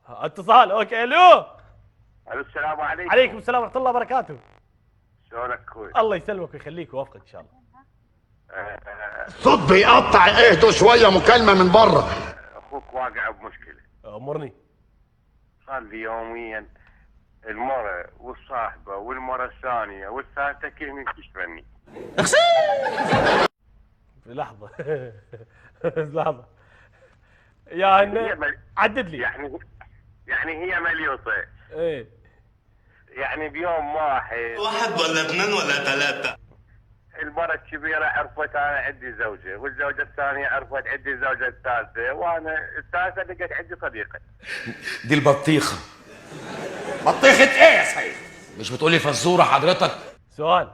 اتصال. اوكي. الو. السلام عليكم. عليكم السلام ورحمه الله وبركاته. شلونك اخوي؟ الله يسلمك ويخليك ويوفقك ان شاء الله. صوت بيقطع، اهدوا شويه، مكالمه من بره. اخوك واقع بمشكله. امرني. صار لي يوميا المرة والصاحبة والمرة الثانية والثالثة كلهم يكشفني. لحظة. لحظة. يعني عدد لي. يعني هي مليوطة. ايه. يعني بيوم واحد ولا اثنين ولا ثلاثة. المرة الكبيرة عرفت أنا عندي زوجة، والزوجة الثانية عرفت عندي الزوجة الثالثة، وأنا الثالثة لقيت عندي صديقة. دي البطيخة. بطيخه ايه يا سيد؟ مش بتقولي فزورة حضرتك؟ سؤال.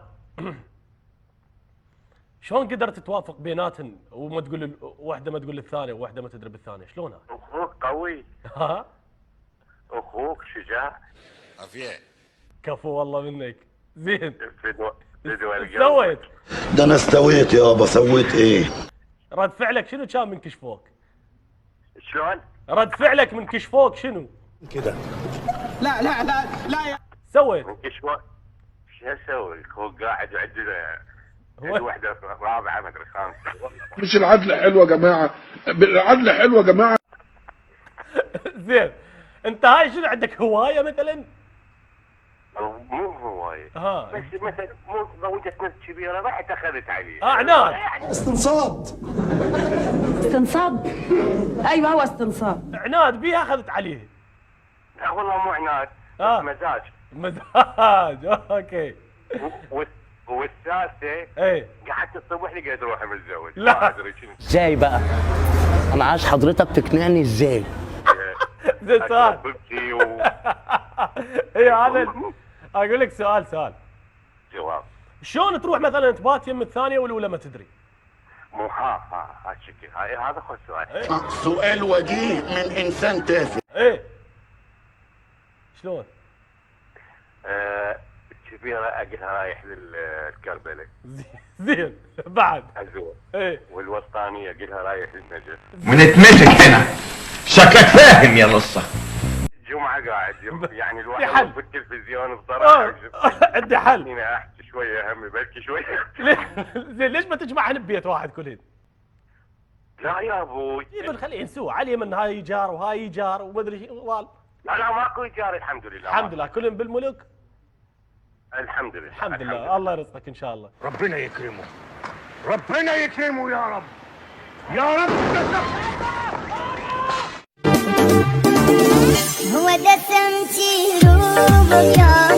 شلون قدرت توافق بيناتهن وما تقول واحدة ما تقول للثانية وواحدة ما تدري بالثانية؟ شلونها؟ أخوك قوي. ها؟ أخوك شجاع. عافيه. كفو والله منك. زين. فدوى ايش سويت؟ ده انا استويت يابا. سويت ايه؟ رد فعلك شنو كان من كشفوك؟ شلون؟ رد فعلك من كشفوك شنو؟ كده. لا لا لا لا يا سويت؟ من كشفوك شو اسوي؟ اخوك قاعد وعندي وحده رابعه ما ادري خامسه. مش العدل حلو يا جماعه؟ العدل حلو يا جماعه. زين. انت هاي شنو عندك هوايه مثلا؟ مو هوايه. بس مثلا مو زوجة ناس كبيره رحت اخذت عليه. عناد. استنصاب. ايوه هو استنصاب. عناد بيها اخذت عليه. لا والله مو عناد. مزاج. مزاج. اوكي. والثالثه ايه قعدت الصبح لقيت روحي متزوج. لا. ما ادري شنو. ازاي بقى؟ انا عايز حضرتك تقنعني ازاي؟ زين سؤال. ببكي ايه هذا. اقول لك سؤال. جواب. شلون تروح مثلا تبات يم الثانيه والاولى ما تدري؟ مو هالشكل. هذا خو السؤال. سؤال وجيه من انسان تافه. ايه. شلون؟ الكبيره اقلها رايح للكربلاء. زين. بعد. عزوة. ايه. والوسطانيه اقلها رايح للنجف. بنتمسك هنا. شكلك فاهم يا لصة. الجمعه قاعد يعني الواحد حل. في التلفزيون بصراحه. عندي حل. هنا احكي شويه همي بلكي شويه. زين ليش ما تجمعهن ببيت واحد كلهن؟ لا يا ابوي. يبن خليه نسوى على اليمن هاي جار وهاي جار وما ادري شو. لا ماكو ايجار الحمد لله. الحمد لله كلهم بالملك. الحمد لله. الحمد لله. الله يرزقك ان شاء الله. ربنا يكرمه. ربنا يكرمه يا رب. يا رب. هو ده سمتي روبك يا